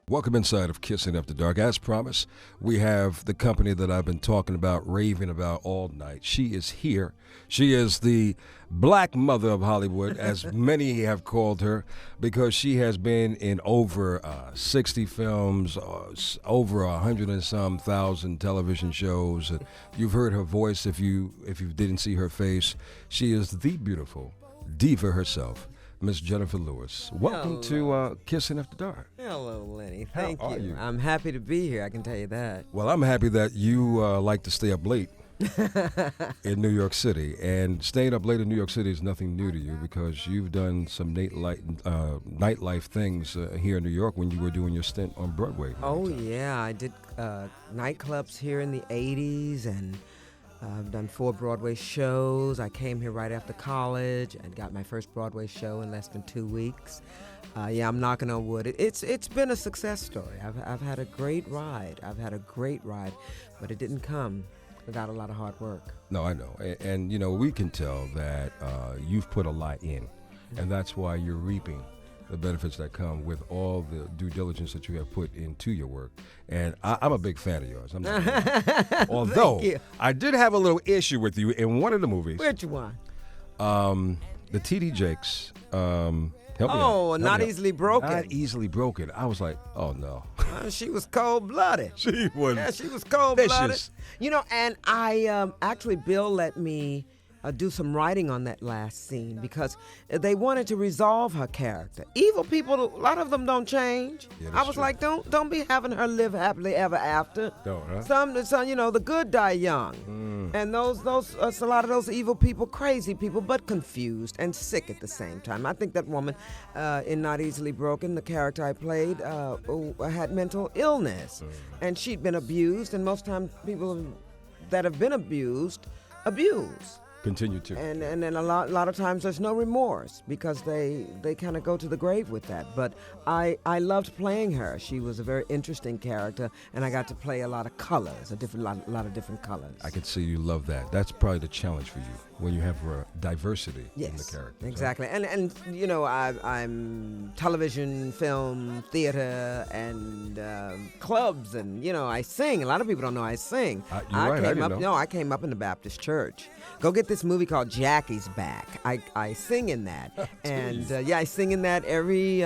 Welcome inside of Kissing After Dark. As promised, we have the company that I've been talking about, raving about all night. She is here. She is the Black Mother of Hollywood, as many have called her, because she has been in over 60 films, over 100 and some thousand television shows. You've heard her voice if you didn't see her face. She is the beautiful diva herself, Miss Jennifer Lewis. Welcome to Kissing After Dark. Hello, Lenny. Thank How are you? I'm happy to be here, I can tell you that. Well, I'm happy that you like to stay up late in New York City. And staying up late in New York City is nothing new to you because you've done some nightlife things here in New York when you were doing your stint on Broadway. Oh, yeah. I did nightclubs here in the 80s, and I've done 4 Broadway shows. I came here right after college and got my first Broadway show in less than 2 weeks. I'm knocking on wood. It's been a success story. I've had a great ride. But it didn't come without a lot of hard work. No, I know. And you know, we can tell that you've put a lot in, and that's why you're reaping the benefits that come with all the due diligence that you have put into your work. And I'm a big fan of yours. I'm not although I did have a little issue with you in one of the movies. Which one? The T.D. Jakes. Help me out. Oh, Help Not me out. Easily Broken. Not Easily Broken. I was like, oh no. She was cold-blooded. She was. Yeah, she was cold-blooded. Vicious. You know, and I actually, Bill let me do some writing on that last scene because they wanted to resolve her character. Evil people, a lot of them don't change. Yeah, I was true. like, don't be having her live happily ever after. Don't, huh? Some, the good die young. And those, a lot of those evil people, crazy people, but confused and sick at the same time. I think that woman in Not Easily Broken, the character I played, had mental illness, and she'd been abused. And most times, people that have been abused abuse. Continue to. And then a lot of times there's no remorse because they kind of go to the grave with that. But I loved playing her. She was a very interesting character, and I got to play a lot of colors, a lot of different colors. I can see you love that. That's probably the challenge for you when you have diversity in the character. Exactly. And you know, I'm television, film, theater, and clubs, and you know, I sing. A lot of people don't know I sing. You're right. I didn't know. No, I came up in the Baptist church. Go get this movie called Jackie's Back. I sing in that. And I sing in that. Every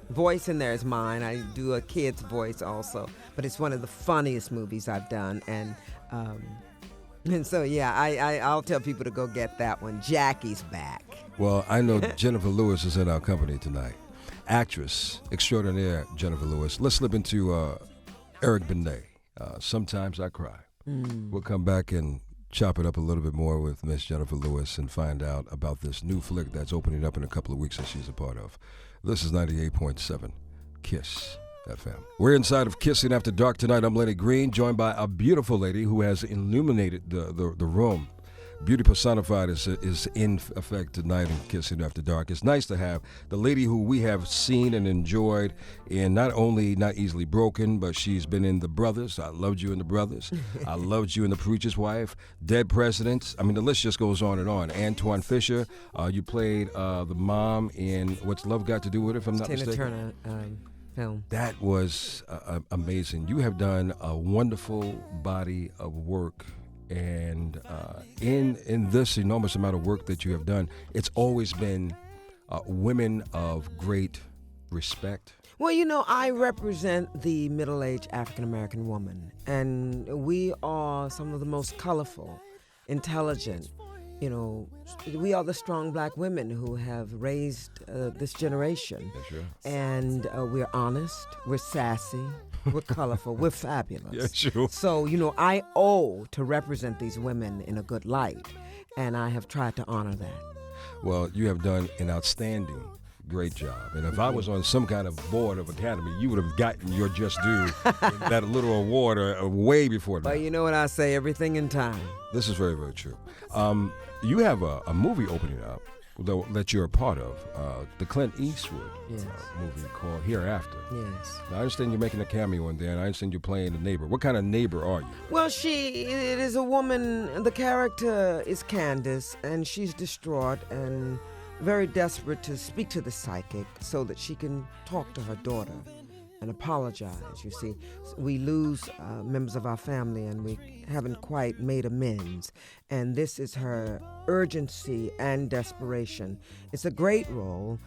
voice in there is mine. I do a kid's voice also. But it's one of the funniest movies I've done. And so, I'll tell people to go get that one, Jackie's Back. Well, I know Jennifer Lewis is in our company tonight. Actress extraordinaire Jennifer Lewis. Let's slip into Eric Benet. Sometimes I Cry. We'll come back and chop it up a little bit more with Miss Jennifer Lewis and find out about this new flick that's opening up in a couple of weeks that she's a part of. This is 98.7 KISS FM. We're inside of Kissing After Dark tonight. I'm Lenny Green, joined by a beautiful lady who has illuminated the room. Beauty personified is in effect tonight in Kissing After Dark. It's nice to have the lady who we have seen and enjoyed in not only Not Easily Broken, but she's been in The Brothers. I loved you in The Brothers. I loved you in The Preacher's Wife, Dead Presidents. I mean, the list just goes on and on. Antoine Fisher, you played the mom in What's Love Got to Do with It, if I'm not mistaken? Tina Turner film. That was amazing. You have done a wonderful body of work. And in this enormous amount of work that you have done, it's always been women of great respect. Well, you know, I represent the middle-aged African-American woman, and we are some of the most colorful, intelligent, you know, we are the strong black women who have raised this generation. That's right. And we're honest, we're sassy, we're colorful, we're fabulous. Yeah, sure. So, you know, I owe to represent these women in a good light, and I have tried to honor that. Well, you have done an outstanding, great job. And if I was on some kind of board of Academy, you would have gotten your just due, that little award way before that. But you know what I say, everything in time. This is very, very true. You have a movie opening up that you're a part of, the Clint Eastwood movie called Hereafter. Yes. Now, I understand you're making a cameo in there, and I understand you're playing a neighbor. What kind of neighbor are you? Well, it is a woman. The character is Candace, and she's distraught and very desperate to speak to the psychic so that she can talk to her daughter and apologize. You see, we lose members of our family and we haven't quite made amends. And this is her urgency and desperation. It's a great role.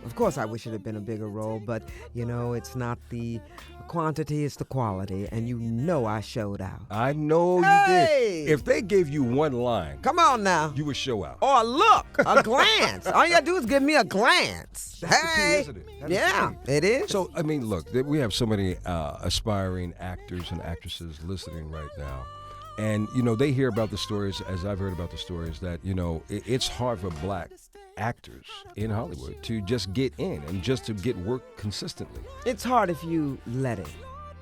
Of course, I wish it had been a bigger role, but, it's not the quantity, it's the quality. And I showed out. I know you did. If they gave you one line, come on now, you would show out. Or a look, a glance. All you got to do is give me a glance. That's the key, isn't it? Yeah, it is. So, look, we have so many aspiring actors and actresses listening right now. And, they hear about the stories, as I've heard about the stories, that, it's hard for black actors in Hollywood to just get in and just to get work consistently. It's hard if you let it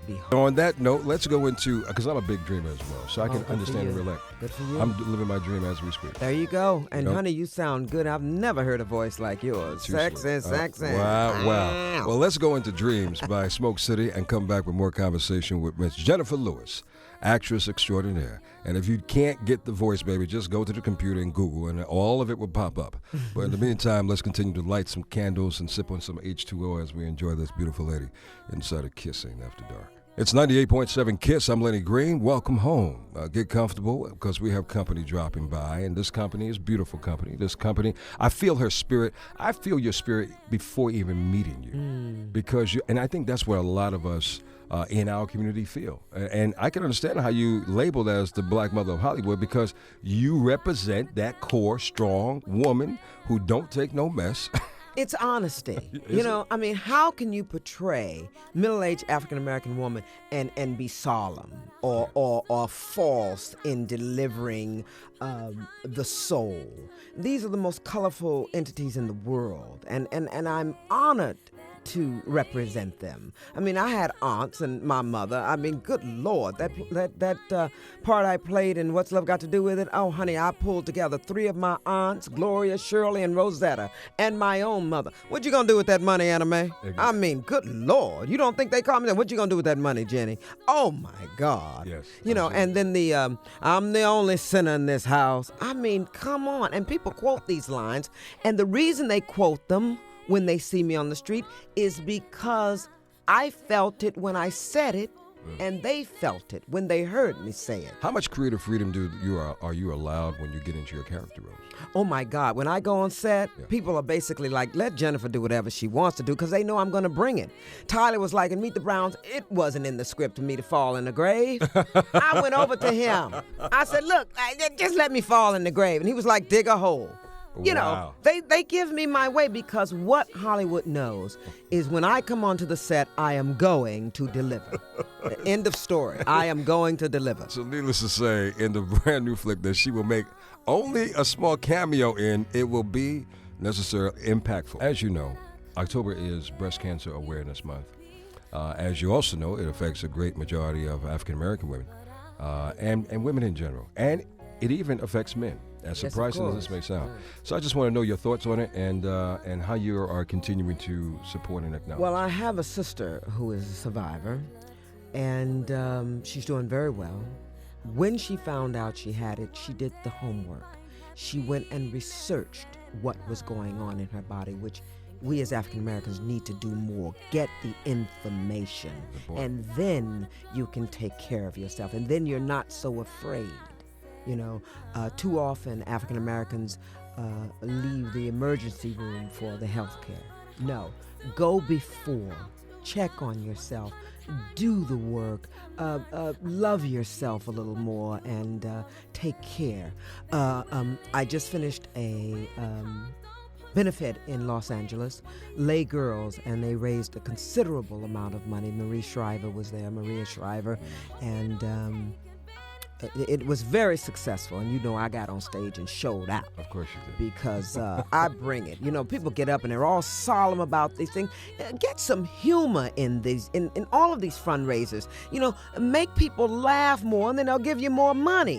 be hard. On that note, let's go into, because I'm a big dreamer as well, so I can understand and relate. Good for you. I'm living my dream as we speak. There you go. And honey, you sound good. I've never heard a voice like yours. Sexy. Wow. Well, let's go into Dreams by Smoke City and come back with more conversation with Miss Jennifer Lewis, actress extraordinaire. And if you can't get the voice, baby, just go to the computer and Google, and all of it will pop up. But in the meantime, let's continue to light some candles and sip on some H2O as we enjoy this beautiful lady inside of Kissing After Dark. It's 98.7 KISS. I'm Lenny Green. Welcome home. Get comfortable because we have company dropping by, and this company is beautiful company. This company, I feel her spirit. I feel your spirit before even meeting you, because and I think that's what a lot of us in our community feel. And I can understand how you labeled as the black mother of Hollywood, because you represent that core, strong woman who don't take no mess. It's honesty. How can you portray middle-aged African-American woman and be solemn or false in delivering the soul? These are the most colorful entities in the world, and I'm honored to represent them. I had aunts and my mother. Good Lord, that part I played in What's Love Got to Do with It? Oh, honey, I pulled together 3 of my aunts, Gloria, Shirley, and Rosetta, and my own mother. What you gonna do with that money, Anna Mae? Good Lord, you don't think they call me that? What you gonna do with that money, Jenny? Oh my God. Yes. And then the I'm the only sinner in this house. Come on. And people quote these lines, and the reason they quote them when they see me on the street is because I felt it when I said it, and they felt it when they heard me say it. How much creative freedom are you allowed when you get into your character roles? Oh my God, when I go on set, people are basically like, let Jennifer do whatever she wants to do, because they know I'm going to bring it. Tyler was like, in Meet the Browns, it wasn't in the script for me to fall in the grave. I went over to him. I said, look, just let me fall in the grave. And he was like, dig a hole. Wow. They give me my way, because what Hollywood knows is when I come onto the set, I am going to deliver. End of story. I am going to deliver. So needless to say, in the brand new flick that she will make only a small cameo in, it will be necessarily impactful. As you know, October is Breast Cancer Awareness Month. As you also know, it affects a great majority of African American women and women in general. And it even affects men, as surprising as this may sound. So I just want to know your thoughts on it and how you are continuing to support and acknowledge. Well, I have a sister who is a survivor, and she's doing very well. When she found out she had it, she did the homework. She went and researched what was going on in her body, which we as African Americans need to do more. Get the information, and then you can take care of yourself, and then you're not so afraid. Too often African Americans leave the emergency room for the health care. No, go before, check on yourself, do the work, love yourself a little more, and take care. I just finished a benefit in Los Angeles, lay girls, and they raised a considerable amount of money. Maria Shriver was there, and it was very successful, and I got on stage and showed out. Of course you did. Because I bring it. People get up and they're all solemn about these things. Get some humor in these, in all of these fundraisers. Make people laugh more, and then they'll give you more money.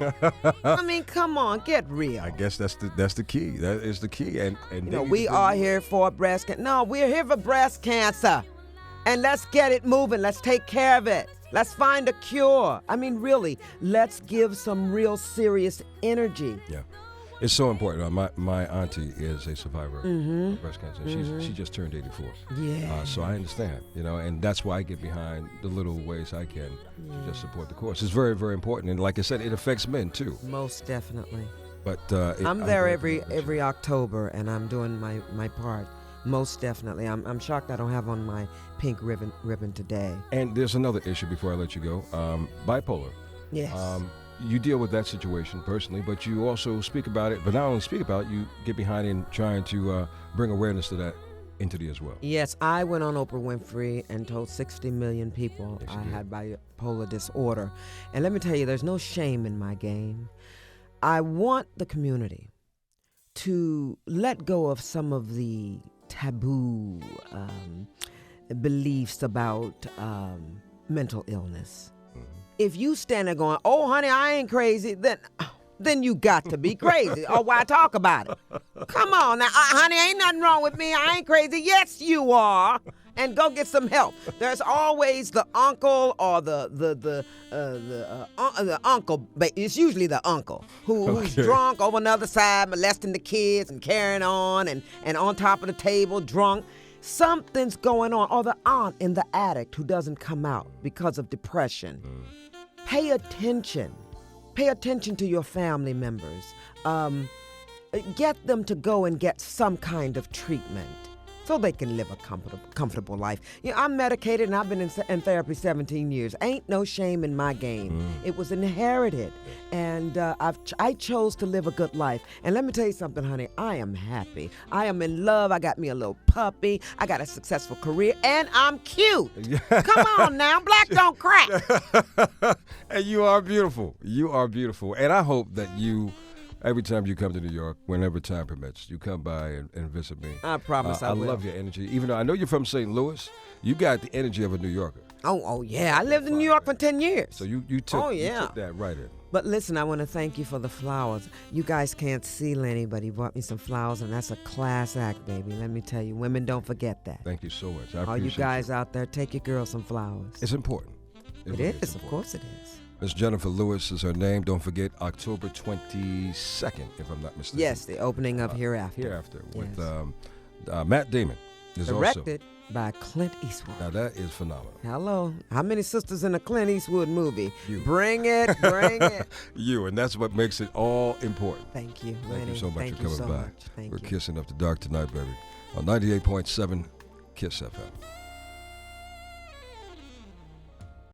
Come on, get real. I guess that's the key. That is the key. And we are here for breast cancer. No, we're here for breast cancer, and let's get it moving. Let's take care of it. Let's find a cure. Really, let's give some real serious energy. Yeah. It's so important. My auntie is a survivor of breast cancer. And she just turned 84. Yeah. So I understand, and that's why I get behind the little ways I can to just support the cause. It's very, very important. And like I said, it affects men too. Most definitely. But I'm there every October, and I'm doing my part. Most definitely. I'm shocked I don't have on my pink ribbon today. And there's another issue before I let you go. Bipolar. Yes. You deal with that situation personally, but you also speak about it. But not only speak about it, you get behind in trying to bring awareness to that entity as well. Yes, I went on Oprah Winfrey and told 60 million people Yes, I you did. had bipolar disorder. And let me tell you, there's no shame in my game. I want the community to let go of some of the taboo beliefs about mental illness. If you stand there going, "Oh, honey, I ain't crazy," then you got to be crazy. Or why talk about it? Come on now, honey, ain't nothing wrong with me. I ain't crazy. Yes, you are. And go get some help. There's always the uncle or the uncle. But it's usually the uncle who's drunk over on the other side, molesting the kids and carrying on, and on top of the table, drunk. Something's going on. Or the aunt in the attic who doesn't come out because of depression. Pay attention. Pay attention to your family members. Get them to go and get some kind of treatment so they can live a comfortable life. I'm medicated and I've been in therapy 17 years. Ain't no shame in my game. It was inherited, and I chose to live a good life. And let me tell you something, honey. I am happy. I am in love. I got me a little puppy. I got a successful career, and I'm cute. Come on now, black don't crack. And you are beautiful. You are beautiful. And I hope that every time you come to New York, whenever time permits, you come by and visit me. I promise I will. I love your energy. Even though I know you're from St. Louis, you got the energy of a New Yorker. Oh yeah. I lived in New York for 10 years. So you took that right in. But listen, I want to thank you for the flowers. You guys can't see Lenny, but he brought me some flowers, and that's a class act, baby. Let me tell you, women don't forget that. Thank you so much. All you guys out there, take your girl some flowers. It's important. It is, of course it is. Miss Jennifer Lewis is her name. Don't forget October 22nd, if I'm not mistaken. Yes, the opening of Hereafter. Hereafter with Matt Damon. Directed by Clint Eastwood. Now that is phenomenal. Hello. How many sisters in a Clint Eastwood movie? You. Bring it, bring it. You, and that's what makes it all important. Thank you, Thank Lenny. you so much Thank for you coming so by. much. Thank We're you. kissing up the dark tonight, baby. On 98.7 Kiss FM.